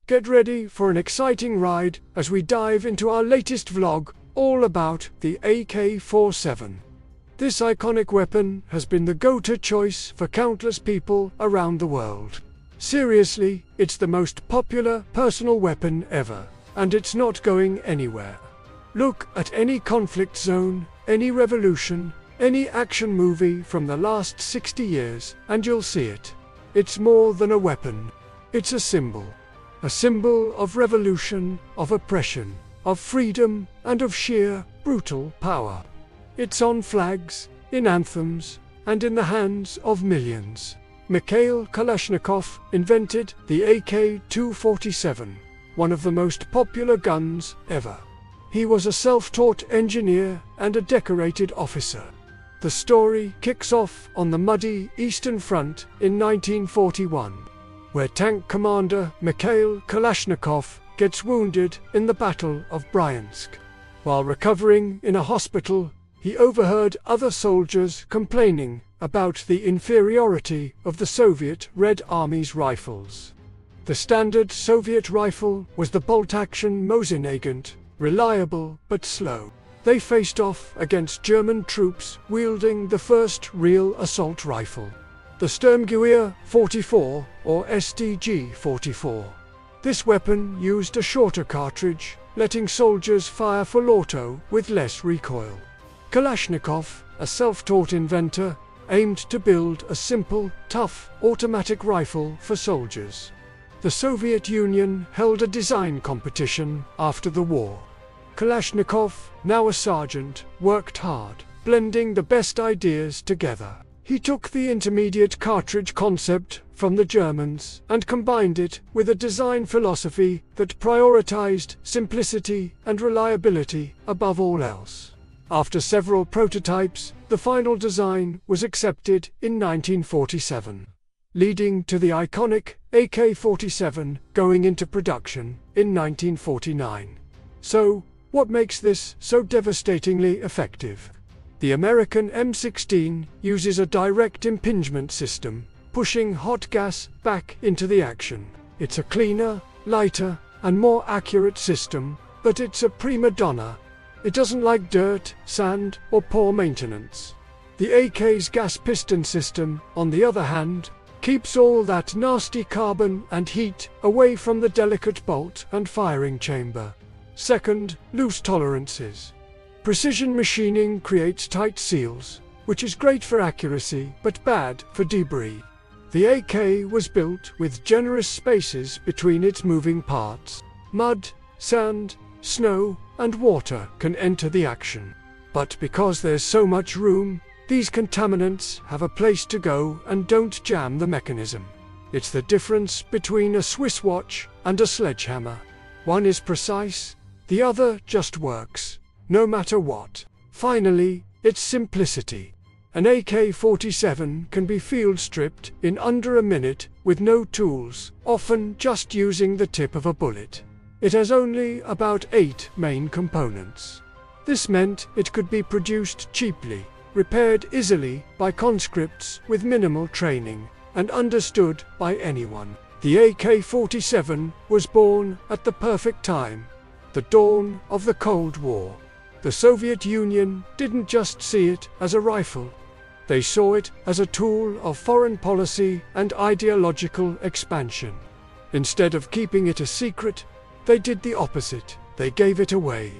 Get ready for an exciting ride as we dive into our latest vlog, all about the AK-47. This iconic weapon has been the go-to choice for countless people around the world. Seriously, it's the most popular personal weapon ever, and it's not going anywhere. Look at any conflict zone, any revolution, any action movie from the last 60 years, and you'll see it. It's more than a weapon. It's a symbol. A symbol of revolution, of oppression, of freedom, and of sheer, brutal power. It's on flags, in anthems, and in the hands of millions. Mikhail Kalashnikov invented the AK-47, one of the most popular guns ever. He was a self-taught engineer and a decorated officer. The story kicks off on the muddy Eastern Front in 1941. Where tank commander Mikhail Kalashnikov gets wounded in the Battle of Bryansk. While recovering in a hospital, he overheard other soldiers complaining about the inferiority of the Soviet Red Army's rifles. The standard Soviet rifle was the bolt-action Mosin-Nagant, reliable but slow. They faced off against German troops wielding the first real assault rifle, the Sturmgewehr 44 or STG-44. This weapon used a shorter cartridge, letting soldiers fire full auto with less recoil. Kalashnikov, a self-taught inventor, aimed to build a simple, tough, automatic rifle for soldiers. The Soviet Union held a design competition after the war. Kalashnikov, now a sergeant, worked hard, blending the best ideas together. He took the intermediate cartridge concept from the Germans and combined it with a design philosophy that prioritized simplicity and reliability above all else. After several prototypes, the final design was accepted in 1947, leading to the iconic AK-47 going into production in 1949. So, what makes this so devastatingly effective? The American M16 uses a direct impingement system, pushing hot gas back into the action. It's a cleaner, lighter, and more accurate system, but it's a prima donna. It doesn't like dirt, sand, or poor maintenance. The AK's gas piston system, on the other hand, keeps all that nasty carbon and heat away from the delicate bolt and firing chamber. Second, loose tolerances. Precision machining creates tight seals, which is great for accuracy but bad for debris. The AK was built with generous spaces between its moving parts. Mud, sand, snow, and water can enter the action. But because there's so much room, these contaminants have a place to go and don't jam the mechanism. It's the difference between a Swiss watch and a sledgehammer. One is precise, the other just works. No matter what. Finally, it's simplicity. An AK-47 can be field stripped in under a minute with no tools, often just using the tip of a bullet. It has only about 8 main components. This meant it could be produced cheaply, repaired easily by conscripts with minimal training, and understood by anyone. The AK-47 was born at the perfect time, the dawn of the Cold War. The Soviet Union didn't just see it as a rifle. They saw it as a tool of foreign policy and ideological expansion. Instead of keeping it a secret, they did the opposite. They gave it away.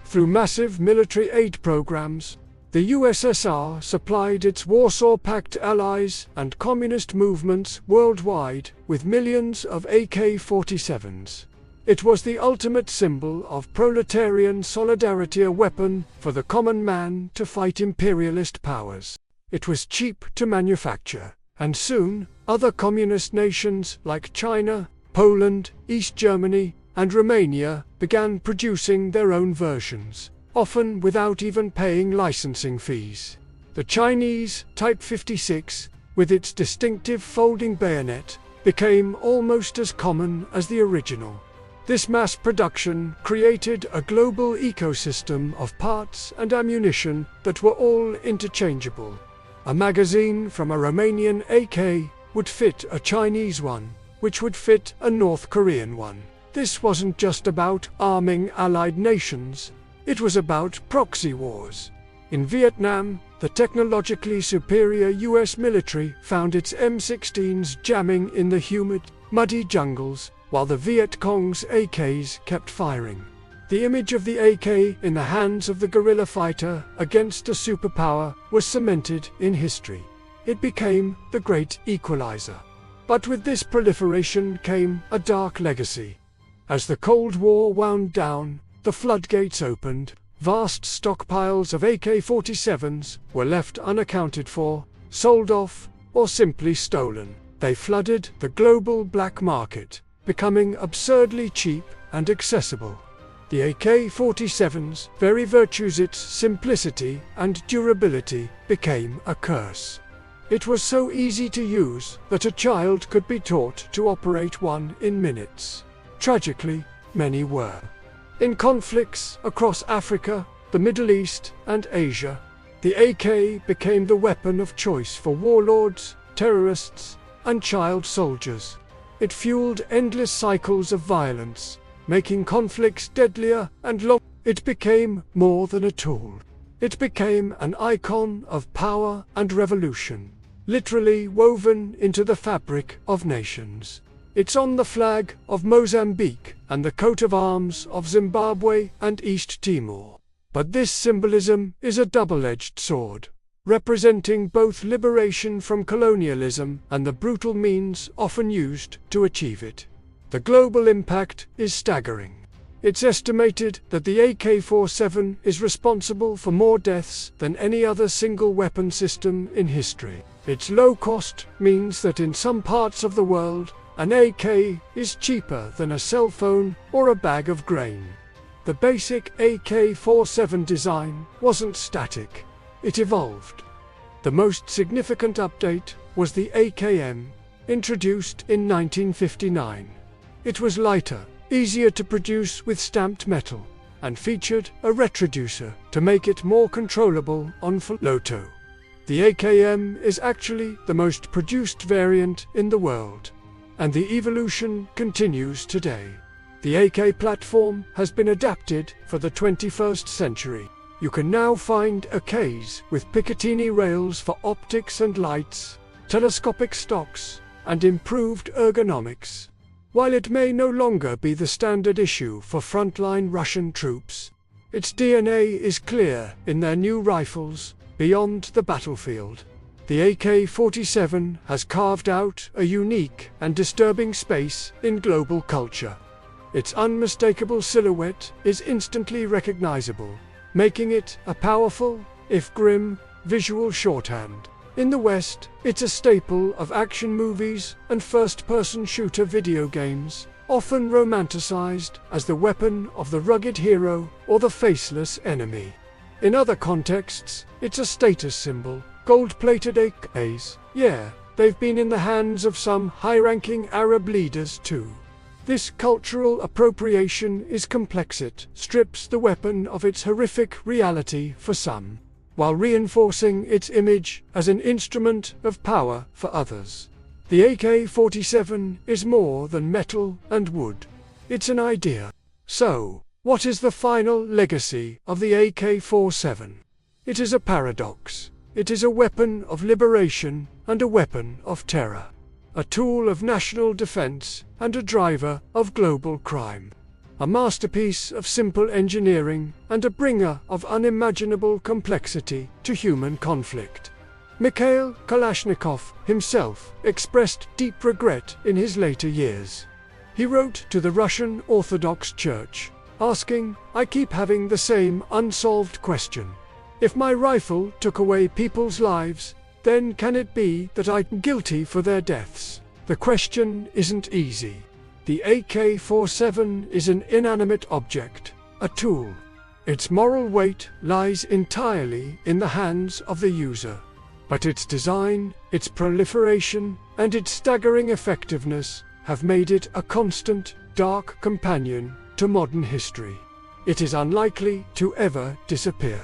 Through massive military aid programs, the USSR supplied its Warsaw Pact allies and communist movements worldwide with millions of AK-47s. It was the ultimate symbol of proletarian solidarity, a weapon for the common man to fight imperialist powers. It was cheap to manufacture, and soon, other communist nations like China, Poland, East Germany, and Romania began producing their own versions, often without even paying licensing fees. The Chinese Type 56, with its distinctive folding bayonet, became almost as common as the original. This mass production created a global ecosystem of parts and ammunition that were all interchangeable. A magazine from a Romanian AK would fit a Chinese one, which would fit a North Korean one. This wasn't just about arming allied nations, it was about proxy wars. In Vietnam, the technologically superior US military found its M16s jamming in the humid, muddy jungles, while the Viet Cong's AKs kept firing. The image of the AK in the hands of the guerrilla fighter against a superpower was cemented in history. It became the great equalizer. But with this proliferation came a dark legacy. As the Cold War wound down, the floodgates opened. Vast stockpiles of AK-47s were left unaccounted for, sold off, or simply stolen. They flooded the global black market, becoming absurdly cheap and accessible. The AK-47's very virtues, its simplicity and durability, became a curse. It was so easy to use that a child could be taught to operate one in minutes. Tragically, many were. In conflicts across Africa, the Middle East, and Asia, the AK became the weapon of choice for warlords, terrorists, and child soldiers. It fueled endless cycles of violence, making conflicts deadlier and long. It became more than a tool. It became an icon of power and revolution, literally woven into the fabric of nations. It's on the flag of Mozambique and the coat of arms of Zimbabwe and East Timor. But this symbolism is a double-edged sword, representing both liberation from colonialism and the brutal means often used to achieve it. The global impact is staggering. It's estimated that the AK-47 is responsible for more deaths than any other single weapon system in history. Its low cost means that in some parts of the world, an AK is cheaper than a cell phone or a bag of grain. The basic AK-47 design wasn't static. It evolved. The most significant update was the AKM, introduced in 1959. It was lighter, easier to produce with stamped metal, and featured a retroducer to make it more controllable on Loto. The AKM is actually the most produced variant in the world, and the evolution continues today. The AK platform has been adapted for the 21st century. You can now find AKs with Picatinny rails for optics and lights, telescopic stocks, and improved ergonomics. While it may no longer be the standard issue for frontline Russian troops, its DNA is clear in their new rifles beyond the battlefield. The AK-47 has carved out a unique and disturbing space in global culture. Its unmistakable silhouette is instantly recognizable, making it a powerful, if grim, visual shorthand. In the West, it's a staple of action movies and first-person shooter video games, often romanticized as the weapon of the rugged hero or the faceless enemy. In other contexts, it's a status symbol. Gold-plated AKs, yeah, they've been in the hands of some high-ranking Arab leaders too. This cultural appropriation is complex. It strips the weapon of its horrific reality for some, while reinforcing its image as an instrument of power for others. The AK-47 is more than metal and wood. It's an idea. So, what is the final legacy of the AK-47? It is a paradox. It is a weapon of liberation and a weapon of terror, a tool of national defense and a driver of global crime, a masterpiece of simple engineering and a bringer of unimaginable complexity to human conflict. Mikhail Kalashnikov himself expressed deep regret in his later years. He wrote to the Russian Orthodox Church, asking, "I keep having the same unsolved question. If my rifle took away people's lives, then can it be that I'm guilty for their deaths?" The question isn't easy. The AK-47 is an inanimate object, a tool. Its moral weight lies entirely in the hands of the user. But its design, its proliferation, and its staggering effectiveness have made it a constant, dark companion to modern history. It is unlikely to ever disappear.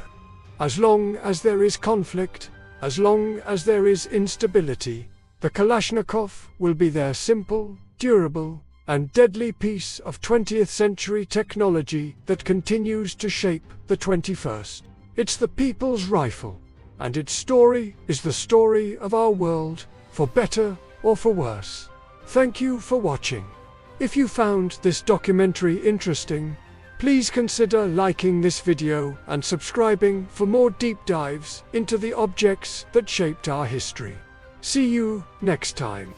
As long as there is conflict, as long as there is instability, the Kalashnikov will be there, simple, durable, and deadly piece of 20th century technology that continues to shape the 21st. It's the people's rifle, and its story is the story of our world, for better or for worse. Thank you for watching. If you found this documentary interesting, please consider liking this video and subscribing for more deep dives into the objects that shaped our history. See you next time.